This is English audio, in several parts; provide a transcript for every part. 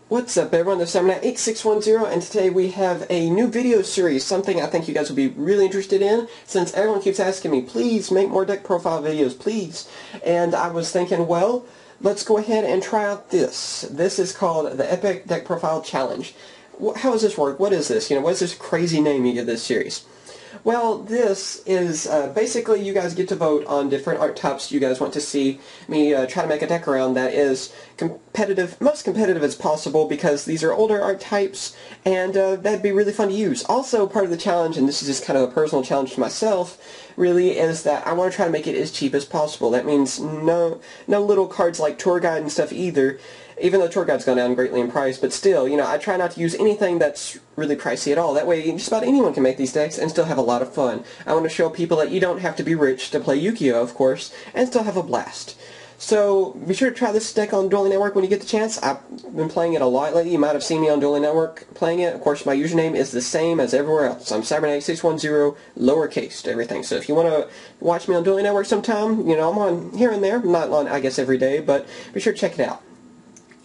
What's up everyone, this is CyberKnight8610 and today we have a new video series, something I think you guys will be really interested in since everyone keeps asking me, please make more deck profile videos, please. And I was thinking, well, let's go ahead and try out this. This is called the Epic Deck Profile Challenge. How does this work? What is this? What is this crazy name you give this series? Well, this is basically you guys get to vote on different archetypes you guys want to see me try to make a deck around that is competitive, most competitive as possible, because these are older archetypes and that'd be really fun to use. Also, part of the challenge, and this is just kind of a personal challenge to myself, really, is that I want to try to make it as cheap as possible. That means no little cards like Tour Guide and stuff either. Even though Tour Guide's gone down greatly in price, but still, I try not to use anything that's really pricey at all. That way, just about anyone can make these decks and still have a lot of fun. I want to show people that you don't have to be rich to play Yugioh, of course, and still have a blast. So, be sure to try this deck on Duelist Network when you get the chance. I've been playing it a lot lately. You might have seen me on Duelist Network playing it. Of course, my username is the same as everywhere else. I'm CyberKnight8610, lowercase to everything. So if you want to watch me on Duelist Network sometime, I'm on here and there. I'm not on, I guess, every day, but be sure to check it out.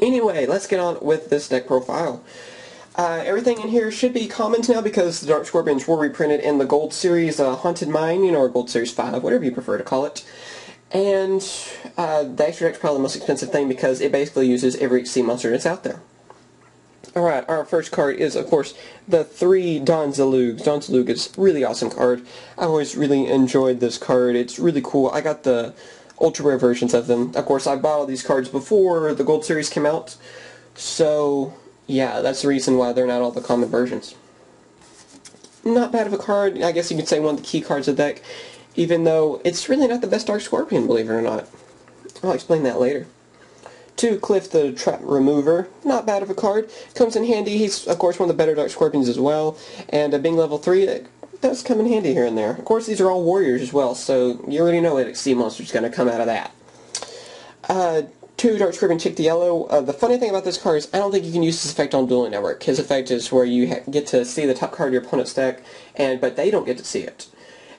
Anyway, let's get on with this deck profile. Everything in here should be commons now because the Dark Scorpions were reprinted in the Gold Series Haunted Mine, or Gold Series 5, whatever you prefer to call it. And the extra deck's probably the most expensive thing because it basically uses every sea monster that's out there. Alright, our first card is, of course, the 3 Don Zalugs. Don Zalug is a really awesome card. I always really enjoyed this card. It's really cool. I got the ultra rare versions of them. Of course, I bought all these cards before the Gold Series came out, so yeah, that's the reason why they're not all the common versions. Not bad of a card. I guess you could say one of the key cards of the deck, even though it's really not the best Dark Scorpion, believe it or not. I'll explain that later. 2, Cliff the Trap Remover. Not bad of a card. Comes in handy. He's, of course, one of the better Dark Scorpions as well, and being level 3, it does come in handy here and there. Of course, these are all warriors as well, so you already know what sea monster's going to come out of that. 2, Dark Scorpion Chick the Yellow. The funny thing about this card is I don't think you can use this effect on Duelist Network. His effect is where you get to see the top card of your opponent's deck, but they don't get to see it.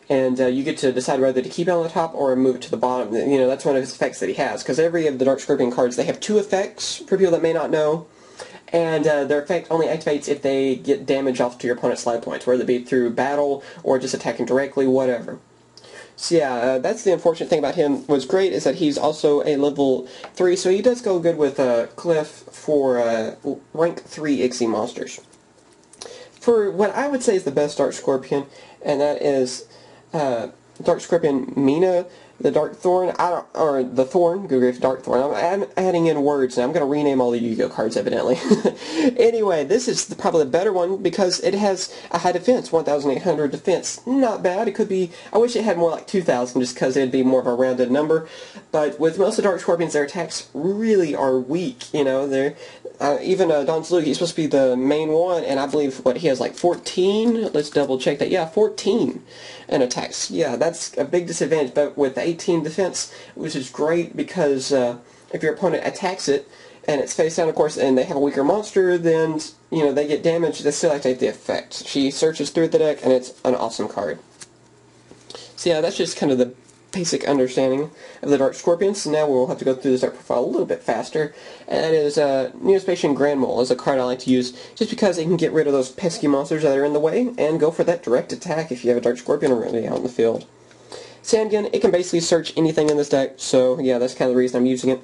And you get to decide whether to keep it on the top or move it to the bottom. That's one of his effects that he has, because every of the Dark Scorpion cards, they have 2 effects, for people that may not know. And their effect only activates if they get damage off to your opponent's life points, whether it be through battle or just attacking directly, whatever. So yeah, that's the unfortunate thing about him. What's great is that he's also a level 3, so he does go good with Cliff for rank 3 Ixie monsters. For what I would say is the best Dark Scorpion, and that is Dark Scorpion Mina, the Dark Thorn, or the Thorn, good grief, Dark Thorn. I'm adding in words, and I'm going to rename all the Yu-Gi-Oh cards, evidently. Anyway, this is probably the better one because it has a high defense, 1,800 defense. Not bad. It could be, I wish it had more like 2,000 just because it'd be more of a rounded number. But with most of the Dark Scorpions, their attacks really are weak, They're, even Don Zalug, he's supposed to be the main one, and I believe, he has like 14? Let's double check that. Yeah, 14 in attacks. Yeah, that's a big disadvantage, but with 18 defense, which is great because if your opponent attacks it and it's face down, of course, and they have a weaker monster, then they get damaged. They still activate the effect. She searches through the deck, and it's an awesome card. So yeah, that's just kind of the basic understanding of the Dark Scorpions. So now we'll have to go through this deck profile a little bit faster. And that is Neospatian Grand Mole is a card I like to use just because it can get rid of those pesky monsters that are in the way and go for that direct attack if you have a Dark Scorpion already out in the field. Sandgun, it can basically search anything in this deck, so yeah, that's kind of the reason I'm using it.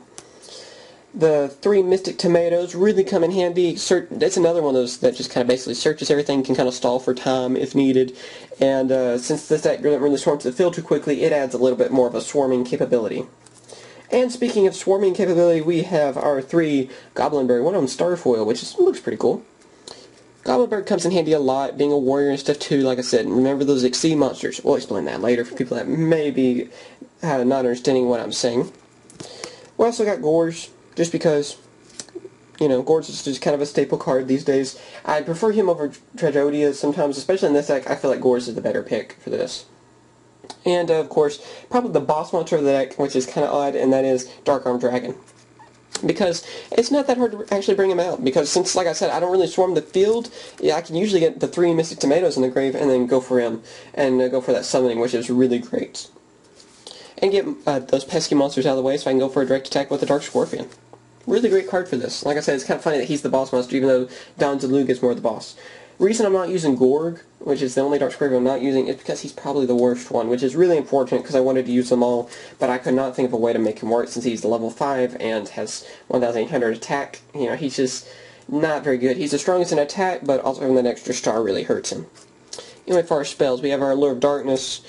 The 3 Mystic Tomatoes really come in handy. It's another one of those that just kind of basically searches everything, can kind of stall for time if needed, and since this deck doesn't really swarm to the field too quickly, it adds a little bit more of a swarming capability. And speaking of swarming capability, we have our 3 Goblin Bird, one of them Starfoil, which looks pretty cool. Goblin Bird comes in handy a lot, being a warrior and stuff too, like I said. Remember those Exceed monsters. We'll explain that later for people that may be not understanding what I'm saying. We also got Gores, just because, Gores is just kind of a staple card these days. I prefer him over Trageodia sometimes, especially in this deck. I feel like Gores is the better pick for this. And, of course, probably the boss monster of the deck, which is kind of odd, and that is Dark Armed Dragon. Because it's not that hard to actually bring him out. Because since, like I said, I don't really swarm the field, yeah, I can usually get the 3 Mystic Tomatoes in the grave and then go for him. And go for that summoning, which is really great. And get those pesky monsters out of the way so I can go for a direct attack with the Dark Scorpion. Really great card for this. Like I said, it's kind of funny that he's the boss monster, even though Don Zalug is more the boss. Reason I'm not using Gorg, which is the only Dark Scorpion I'm not using, is because he's probably the worst one, which is really unfortunate because I wanted to use them all, but I could not think of a way to make him work since he's level 5 and has 1,800 attack. You know, he's just not very good. He's the strongest in attack, but also having that extra star really hurts him. Anyway, for our spells, we have our Lure of Darkness,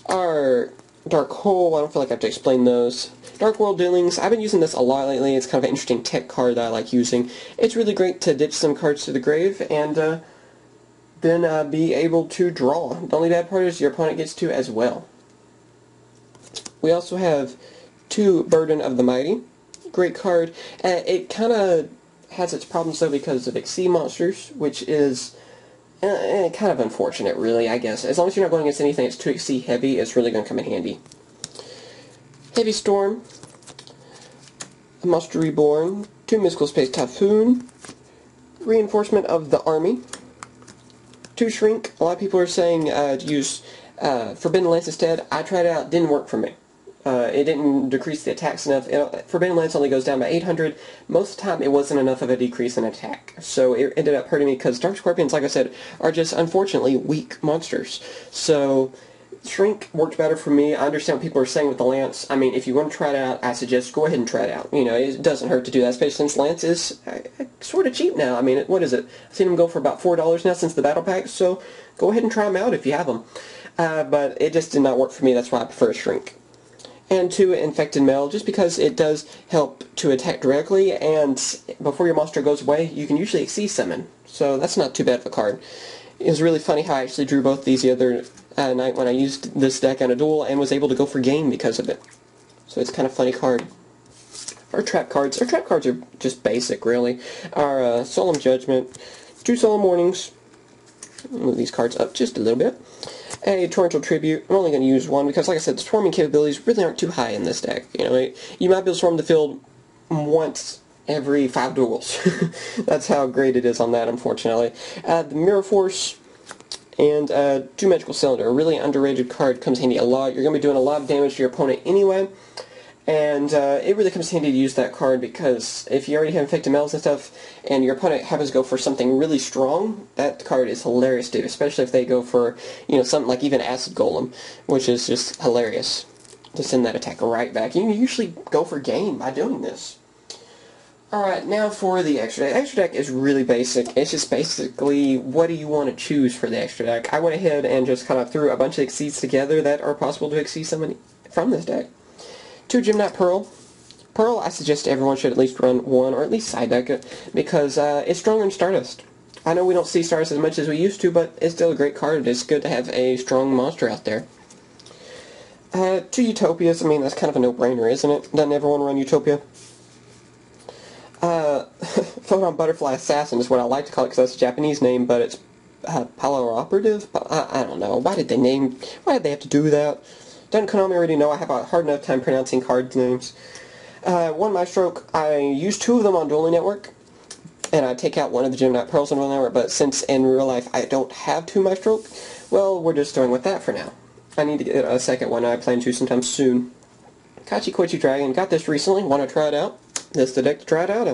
our Dark Hole. I don't feel like I have to explain those. Dark World Dealings. I've been using this a lot lately. It's kind of an interesting tech card that I like using. It's really great to ditch some cards to the grave and then be able to draw. The only bad part is your opponent gets to as well. We also have 2 Burden of the Mighty. Great card. It kind of has its problems though because of Exceed monsters, which is kind of unfortunate really, I guess. As long as you're not going against anything that's too Exceed heavy, it's really going to come in handy. Heavy Storm, a Monster Reborn, 2 Mystical Space Typhoon, Reinforcement of the Army, 2 Shrink. A lot of people are saying to use Forbidden Lance instead. I tried it out, didn't work for me. It didn't decrease the attacks enough. Forbidden Lance only goes down by 800. Most of the time it wasn't enough of a decrease in attack. So it ended up hurting me because Dark Scorpions, like I said, are just unfortunately weak monsters. So Shrink worked better for me. I understand what people are saying with the Lance. I mean, if you want to try it out, I suggest go ahead and try it out. You know, it doesn't hurt to do that, especially since Lance is sort of cheap now. I mean, what is it? I've seen them go for about $4 now since the Battle Pack, so go ahead and try them out if you have them. But it just did not work for me. That's why I prefer Shrink. And 2 Infected Mail, just because it does help to attack directly, and before your monster goes away, you can usually Exceed Summon. So that's not too bad of a card. It was really funny how I actually drew both these the other night when I used this deck on a duel and was able to go for game because of it. So it's kind of a funny card. Our trap cards are just basic, really. Our Solemn Judgment, 2 Solemn Warnings. Move these cards up just a little bit. A Torrential Tribute. I'm only going to use 1 because, like I said, the swarming capabilities really aren't too high in this deck. You know, you might be able to swarm the field once every 5 duels. That's how great it is on that, unfortunately. The Mirror Force and 2 Magical Cylinder. A really underrated card, comes handy a lot. You're going to be doing a lot of damage to your opponent anyway. And it really comes handy to use that card because if you already have Infected Mails and stuff, and your opponent happens to go for something really strong, that card is hilarious to do, especially if they go for, you know, something like even Acid Golem, which is just hilarious to send that attack right back. You can usually go for game by doing this. Alright, now for the extra deck. Extra deck is really basic. It's just basically, what do you want to choose for the extra deck? I went ahead and just kind of threw a bunch of Exceeds together that are possible to Exceed someone from this deck. 2 Gymnat Pearl. Pearl, I suggest everyone should at least run 1, or at least side deck it, because it's stronger than Stardust. I know we don't see Stardust as much as we used to, but it's still a great card. It's good to have a strong monster out there. 2 Utopias, I mean, that's kind of a no-brainer, isn't it? Doesn't everyone run Utopia? Photon Butterfly Assassin is what I like to call it, because that's a Japanese name, but it's Power Operative? I don't know. Why did they have to do that? Doesn't Konami already know? I have a hard enough time pronouncing card names. 1 Maestroke. I use 2 of them on Dueling Network, and I take out 1 of the Gymnat Pearls on Dueling Network, but since in real life I don't have 2 Maestroke, well, we're just going with that for now. I need to get a second one. I plan to sometime soon. Kachi Koichi Dragon. Got this recently. Want to try it out. This is the deck to try it out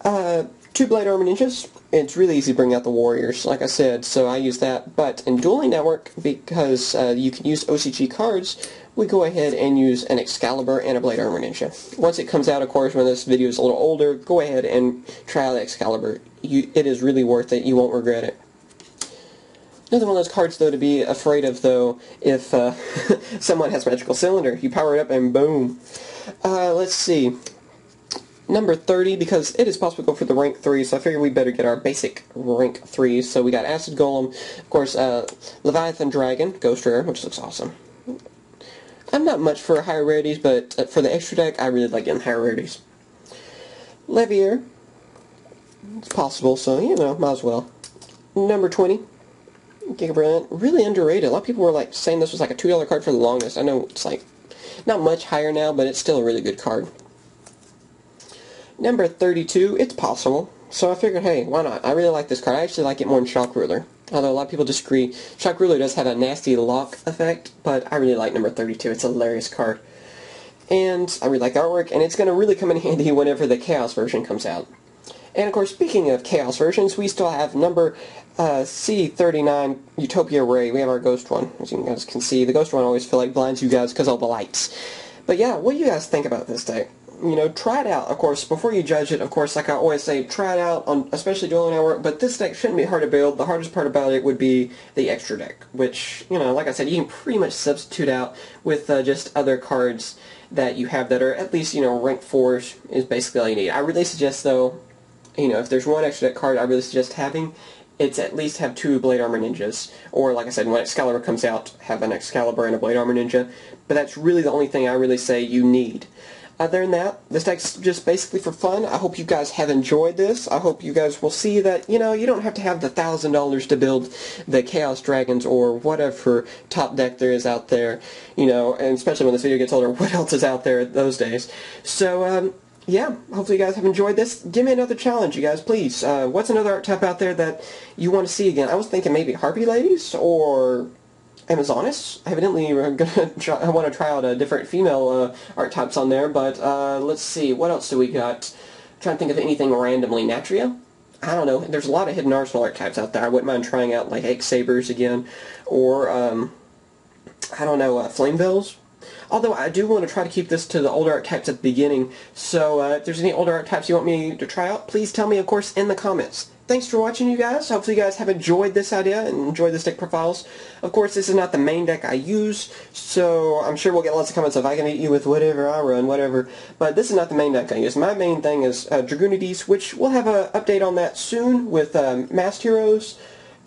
on. 2 Blade Armor Ninjas. It's really easy to bring out the Warriors, like I said, so I use that. But in Dueling Network, because you can use OCG cards, we go ahead and use an Excalibur and a Blade Armor Ninja. Once it comes out, of course, when this video is a little older, go ahead and try out the Excalibur. It is really worth it. You won't regret it. Another one of those cards, though, to be afraid of, though, if someone has Magical Cylinder. You power it up and boom. Let's see. Number 30, because it is possible to go for the rank 3, so I figured we better get our basic rank 3. So we got Acid Golem, of course, Leviathan Dragon, Ghost Rare, which looks awesome. I'm not much for higher rarities, but for the extra deck, I really like getting higher rarities. Levier, it's possible, so, you know, might as well. Number 20, Giga Brilliant, really underrated. A lot of people were like saying this was like a $2 card for the longest. I know it's like not much higher now, but it's still a really good card. Number 32, it's possible. So I figured, hey, why not? I really like this card. I actually like it more than Shock Ruler. Although a lot of people disagree. Shock Ruler does have a nasty lock effect, but I really like number 32. It's a hilarious card. and I really like the artwork, and it's going to really come in handy whenever the Chaos version comes out. And of course, speaking of Chaos versions, we still have number C39 Utopia Ray. We have our Ghost one. As you guys can see, the Ghost one I always feel like blinds you guys because of all the lights. But yeah, what do you guys think about this deck? You know, try it out, of course, before you judge it. Of course, like I always say, try it out, on especially Dueling Hour, but this deck shouldn't be hard to build. The hardest part about it would be the extra deck, which, you know, like I said, you can pretty much substitute out with just other cards that you have that are at least, you know, rank 4s is basically all you need. I really suggest, though, you know, if there's one extra deck card I really suggest having, it's at least have 2 Blade Armor Ninjas. Or, like I said, when Excalibur comes out, have an Excalibur and a Blade Armor Ninja. But that's really the only thing I really say you need. Other than that, this deck's just basically for fun. I hope you guys have enjoyed this. I hope you guys will see that, you know, you don't have to have the $1,000 to build the Chaos Dragons or whatever top deck there is out there, you know, and especially when this video gets older, what else is out there those days. So, yeah, hopefully you guys have enjoyed this. Give me another challenge, you guys, please. What's another archetype out there that you want to see again? I was thinking maybe Harpy Ladies or Amazonis. Evidently, I want to try out different female archetypes on there, but let's see, what else do we got? I'm trying to think of anything randomly. Natria? I don't know. There's a lot of hidden arsenal archetypes out there. I wouldn't mind trying out like X-Sabers again, or I don't know, Flamevels. Although I do want to try to keep this to the older archetypes at the beginning, so if there's any older archetypes you want me to try out, please tell me, of course, in the comments. Thanks for watching, you guys. Hopefully you guys have enjoyed this idea and enjoyed this deck profiles. Of course, this is not the main deck I use, so I'm sure we'll get lots of comments of I can beat you with whatever I run, whatever. But this is not the main deck I use. My main thing is Dragoonides, which we'll have an update on that soon with Masked Heroes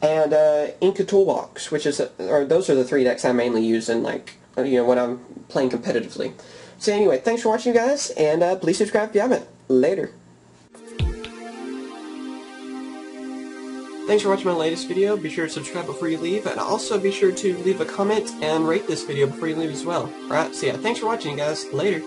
and Inca Toolbox, which is, or those are the 3 decks I mainly use in, like, you know, when I'm playing competitively. So anyway, thanks for watching, you guys, and please subscribe if you haven't. Later. Thanks for watching my latest video. Be sure to subscribe before you leave, and also be sure to leave a comment and rate this video before you leave as well. Alright, so yeah, thanks for watching, you guys. Later.